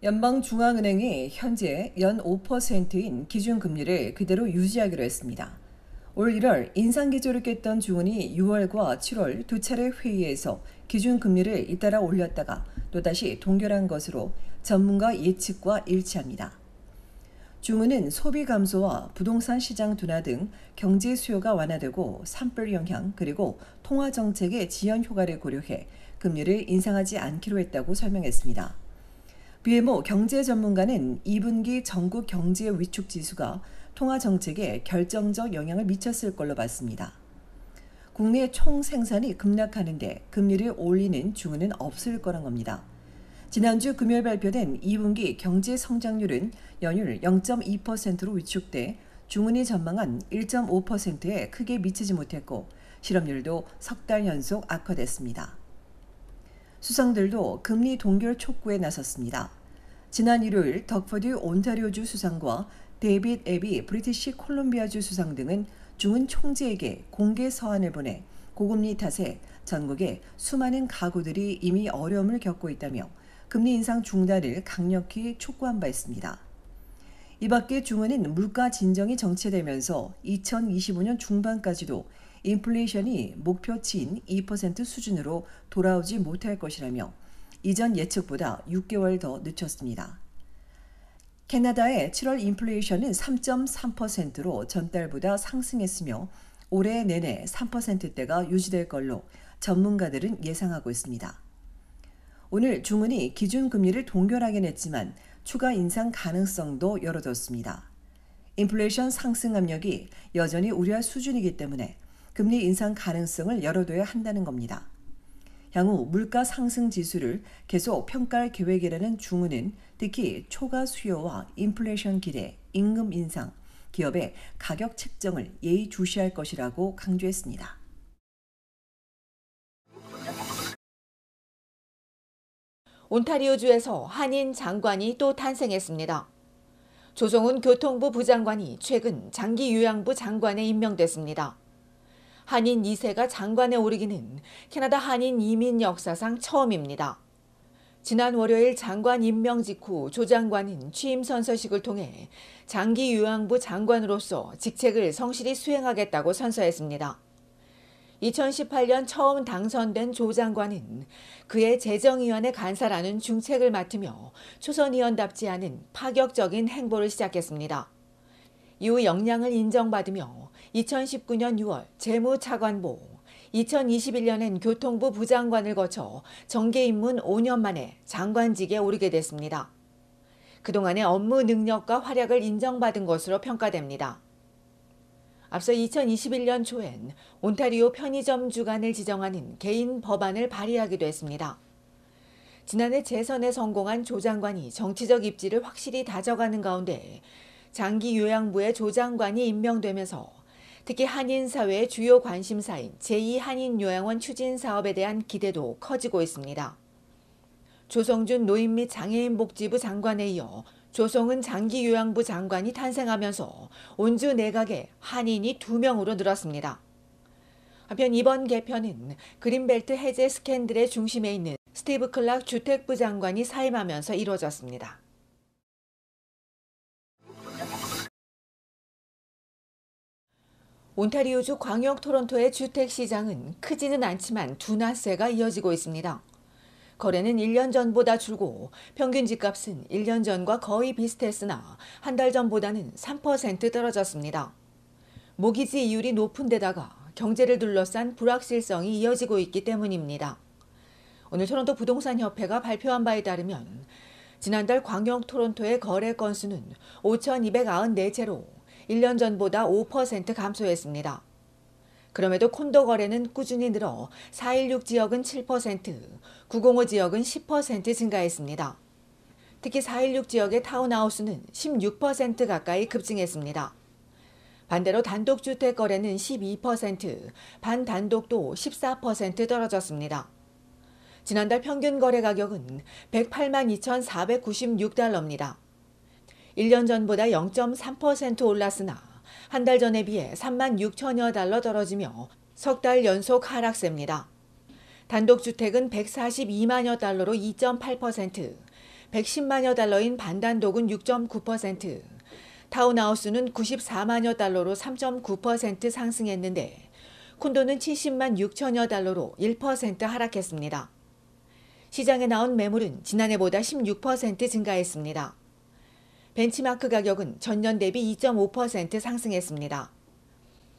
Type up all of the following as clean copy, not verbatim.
연방중앙은행이 현재 연 5%인 기준금리를 그대로 유지하기로 했습니다. 올 1월 인상기조를 깼던 중은이 6월과 7월 두 차례 회의에서 기준금리를 잇따라 올렸다가 또다시 동결한 것으로 전문가 예측과 일치합니다. 중은은 소비 감소와 부동산 시장 둔화 등 경제 수요가 완화되고 산불 영향 그리고 통화 정책의 지연 효과를 고려해 금리를 인상하지 않기로 했다고 설명했습니다. BMO 경제 전문가는 2분기 전국 경제 위축 지수가 통화 정책에 결정적 영향을 미쳤을 걸로 봤습니다. 국내 총 생산이 급락하는데 금리를 올리는 중은은 없을 거란 겁니다. 지난주 금요일 발표된 2분기 경제 성장률은 연율 0.2%로 위축돼 중은이 전망한 1.5%에 크게 미치지 못했고 실업률도 석 달 연속 악화됐습니다. 수상들도 금리 동결 촉구에 나섰습니다. 지난 일요일 덕퍼드 온타리오주 수상과 데이빗 애비 브리티시 콜롬비아주 수상 등은 중은 총재에게 공개 서한을 보내 고금리 탓에 전국의 수많은 가구들이 이미 어려움을 겪고 있다며 금리 인상 중단을 강력히 촉구한 바 있습니다. 이 밖에 중은은 물가 진정이 정체되면서 2025년 중반까지도 인플레이션이 목표치인 2% 수준으로 돌아오지 못할 것이라며 이전 예측보다 6개월 더 늦췄습니다. 캐나다의 7월 인플레이션은 3.3%로 전달보다 상승했으며 올해 내내 3%대가 유지될 걸로 전문가들은 예상하고 있습니다. 오늘 중은이 기준금리를 동결하긴 했지만 추가 인상 가능성도 열어뒀습니다. 인플레이션 상승 압력이 여전히 우려할 수준이기 때문에 금리 인상 가능성을 열어둬야 한다는 겁니다. 향후 물가 상승 지수를 계속 평가할 계획이라는 중은은 특히 초과 수요와 인플레이션 기대, 임금 인상, 기업의 가격 책정을 예의주시할 것이라고 강조했습니다. 온타리오주에서 한인 장관이 또 탄생했습니다. 조성훈 교통부 부장관이 최근 장기요양부 장관에 임명됐습니다. 한인 2세가 장관에 오르기는 캐나다 한인 이민 역사상 처음입니다. 지난 월요일 장관 임명 직후 조 장관은 취임 선서식을 통해 장기요양부 장관으로서 직책을 성실히 수행하겠다고 선서했습니다. 2018년 처음 당선된 조 장관은 그의 재정위원회 간사라는 중책을 맡으며 초선 의원답지 않은 파격적인 행보를 시작했습니다. 이후 역량을 인정받으며 2019년 6월 재무차관보, 2021년엔 교통부 부장관을 거쳐 정계 입문 5년 만에 장관직에 오르게 됐습니다. 그동안의 업무 능력과 활약을 인정받은 것으로 평가됩니다. 앞서 2021년 초엔 온타리오 편의점 주간을 지정하는 개인 법안을 발의하기도 했습니다. 지난해 재선에 성공한 조 장관이 정치적 입지를 확실히 다져가는 가운데 장기요양부의 조 장관이 임명되면서 특히 한인 사회의 주요 관심사인 제2한인요양원 추진 사업에 대한 기대도 커지고 있습니다. 조성준 노인 및 장애인복지부 장관에 이어 조성은 장기요양부 장관이 탄생하면서 온주 내각에 한인이 2명으로 늘었습니다. 한편 이번 개편은 그린벨트 해제 스캔들의 중심에 있는 스티브 클락 주택부 장관이 사임하면서 이루어졌습니다. 온타리오주 광역 토론토의 주택시장은 크지는 않지만 둔화세가 이어지고 있습니다. 거래는 1년 전보다 줄고 평균 집값은 1년 전과 거의 비슷했으나 한 달 전보다는 3% 떨어졌습니다. 모기지 이율이 높은 데다가 경제를 둘러싼 불확실성이 이어지고 있기 때문입니다. 오늘 토론토 부동산협회가 발표한 바에 따르면 지난달 광역 토론토의 거래 건수는 5,294채로 1년 전보다 5% 감소했습니다. 그럼에도 콘도 거래는 꾸준히 늘어 416 지역은 7%, 905 지역은 10% 증가했습니다. 특히 416 지역의 타운하우스는 16% 가까이 급증했습니다. 반대로 단독주택 거래는 12%, 반단독도 14% 떨어졌습니다. 지난달 평균 거래 가격은 108만 2,496달러입니다. 1년 전보다 0.3% 올랐으나 한 달 전에 비해 3만 6천여 달러 떨어지며 석 달 연속 하락세입니다. 단독주택은 142만여 달러로 2.8%, 110만여 달러인 반단독은 6.9%, 타운하우스는 94만여 달러로 3.9% 상승했는데 콘도는 70만 6천여 달러로 1% 하락했습니다. 시장에 나온 매물은 지난해보다 16% 증가했습니다. 벤치마크 가격은 전년 대비 2.5% 상승했습니다.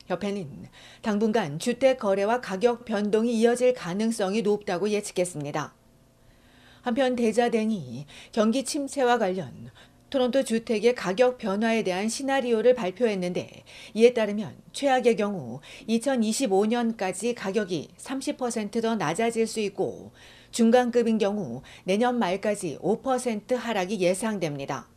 협회는 당분간 주택 거래와 가격 변동이 이어질 가능성이 높다고 예측했습니다. 한편 대자den이 경기 침체와 관련 토론토 주택의 가격 변화에 대한 시나리오를 발표했는데, 이에 따르면 최악의 경우 2025년까지 가격이 30% 더 낮아질 수 있고 중간급인 경우 내년 말까지 5% 하락이 예상됩니다.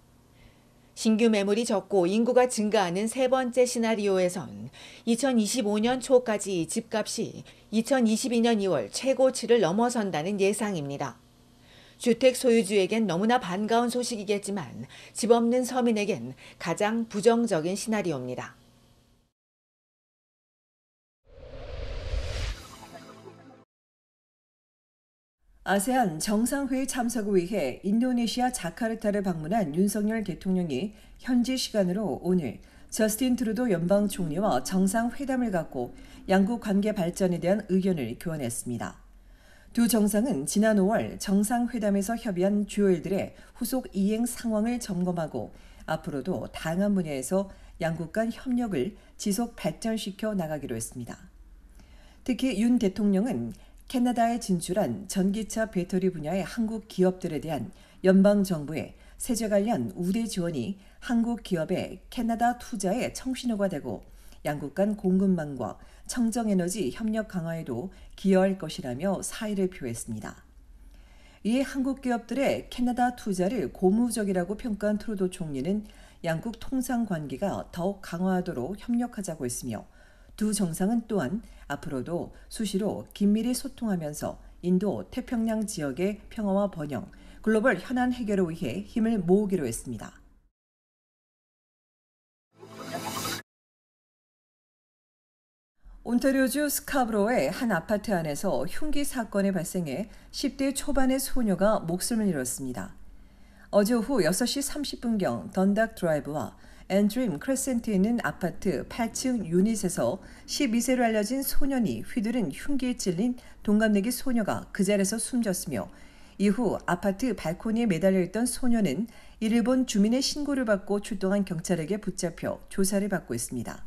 신규 매물이 적고 인구가 증가하는 세 번째 시나리오에선 2025년 초까지 집값이 2022년 2월 최고치를 넘어선다는 예상입니다. 주택 소유주에겐 너무나 반가운 소식이겠지만 집 없는 서민에겐 가장 부정적인 시나리오입니다. 아세안 정상회의 참석을 위해 인도네시아 자카르타를 방문한 윤석열 대통령이 현지 시간으로 오늘 저스틴 트루도 연방 총리와 정상회담을 갖고 양국 관계 발전에 대한 의견을 교환했습니다. 두 정상은 지난 5월 정상회담에서 협의한 주요 일들의 후속 이행 상황을 점검하고 앞으로도 다양한 분야에서 양국 간 협력을 지속 발전시켜 나가기로 했습니다. 특히 윤 대통령은 캐나다에 진출한 전기차 배터리 분야의 한국 기업들에 대한 연방정부의 세제 관련 우대 지원이 한국 기업의 캐나다 투자에 청신호가 되고 양국 간 공급망과 청정에너지 협력 강화에도 기여할 것이라며 사의를 표했습니다. 이에 한국 기업들의 캐나다 투자를 고무적이라고 평가한 트루도 총리는 양국 통상 관계가 더욱 강화하도록 협력하자고 했으며, 두 정상은 또한 앞으로도 수시로 긴밀히 소통하면서 인도 태평양 지역의 평화와 번영, 글로벌 현안 해결을 위해 힘을 모으기로 했습니다. 온타리오주 스카브로의 한 아파트 안에서 흉기 사건이 발생해 10대 초반의 소녀가 목숨을 잃었습니다. 어제 오후 6시 30분경 던닥 드라이브와 앤드림 크레센트에 있는 아파트 8층 유닛에서 12세로 알려진 소년이 휘두른 흉기에 찔린 동갑내기 소녀가 그 자리에서 숨졌으며, 이후 아파트 발코니에 매달려 있던 소녀는 이를 본 주민의 신고를 받고 출동한 경찰에게 붙잡혀 조사를 받고 있습니다.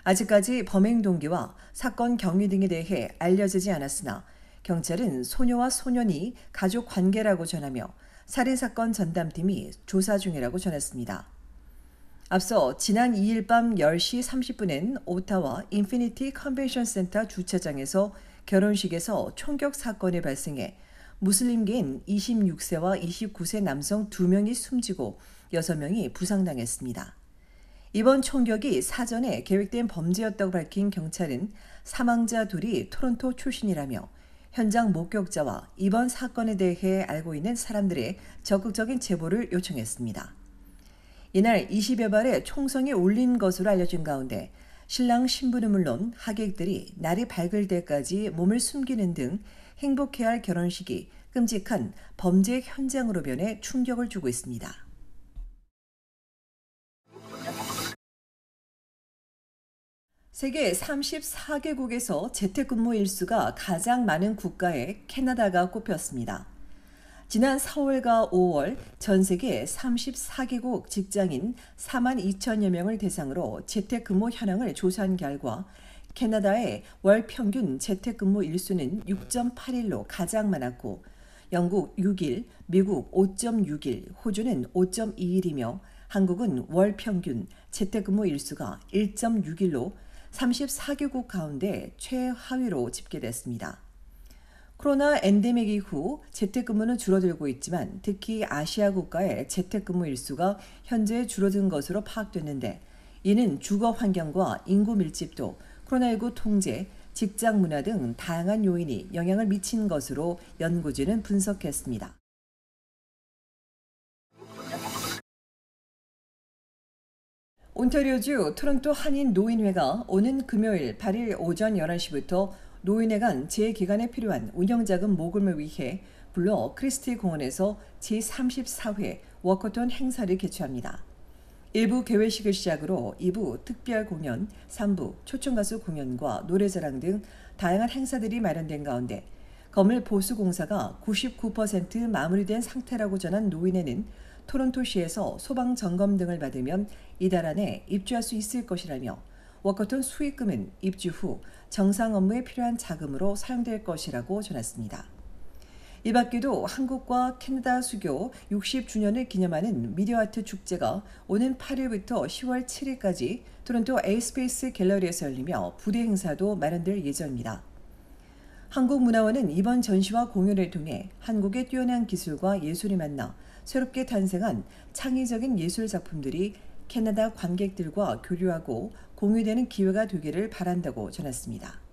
아직까지 범행 동기와 사건 경위 등에 대해 알려지지 않았으나 경찰은 소녀와 소년이 가족 관계라고 전하며 살인사건 전담팀이 조사 중이라고 전했습니다. 앞서 지난 2일 밤 10시 30분엔 오타와 인피니티 컨벤션 센터 주차장에서 결혼식에서 총격 사건이 발생해 무슬림계인 26세와 29세 남성 2명이 숨지고 6명이 부상당했습니다. 이번 총격이 사전에 계획된 범죄였다고 밝힌 경찰은 사망자 둘이 토론토 출신이라며 현장 목격자와 이번 사건에 대해 알고 있는 사람들의 적극적인 제보를 요청했습니다. 이날 20여 발의 총성이 울린 것으로 알려진 가운데 신랑 신부는 물론 하객들이 날이 밝을 때까지 몸을 숨기는 등 행복해야 할 결혼식이 끔찍한 범죄 현장으로 변해 충격을 주고 있습니다. 세계 34개국에서 재택근무 일수가 가장 많은 국가에 캐나다가 꼽혔습니다. 지난 4월과 5월 전 세계 34개국 직장인 4만 2천여 명을 대상으로 재택근무 현황을 조사한 결과 캐나다의 월 평균 재택근무 일수는 6.8일로 가장 많았고, 영국 6일, 미국 5.6일, 호주는 5.2일이며 한국은 월 평균 재택근무 일수가 1.6일로 34개국 가운데 최하위로 집계됐습니다. 코로나 엔데믹 이후 재택근무는 줄어들고 있지만 특히 아시아 국가의 재택근무 일수가 현재 줄어든 것으로 파악됐는데, 이는 주거 환경과 인구 밀집도, 코로나19 통제, 직장 문화 등 다양한 요인이 영향을 미친 것으로 연구진은 분석했습니다. 온타리오주 토론토 한인 노인회가 오는 금요일 8일 오전 11시부터 노인회 간 재기간에 필요한 운영자금 모금을 위해 블러 크리스티 공원에서 제34회 워커톤 행사를 개최합니다. 1부 개회식을 시작으로 2부 특별 공연, 3부 초청가수 공연과 노래자랑 등 다양한 행사들이 마련된 가운데 건물 보수공사가 99% 마무리된 상태라고 전한 노인에는 토론토시에서 소방 점검 등을 받으면 이달 안에 입주할 수 있을 것이라며 워커톤 수익금은 입주 후 정상 업무에 필요한 자금으로 사용될 것이라고 전했습니다. 이 밖에도 한국과 캐나다 수교 60주년을 기념하는 미디어아트 축제가 오는 8일부터 10월 7일까지 토론토 에이스페이스 갤러리에서 열리며 부대 행사도 마련될 예정입니다. 한국문화원은 이번 전시와 공연을 통해 한국의 뛰어난 기술과 예술이 만나 새롭게 탄생한 창의적인 예술 작품들이 캐나다 관객들과 교류하고 공유되는 기회가 되기를 바란다고 전했습니다.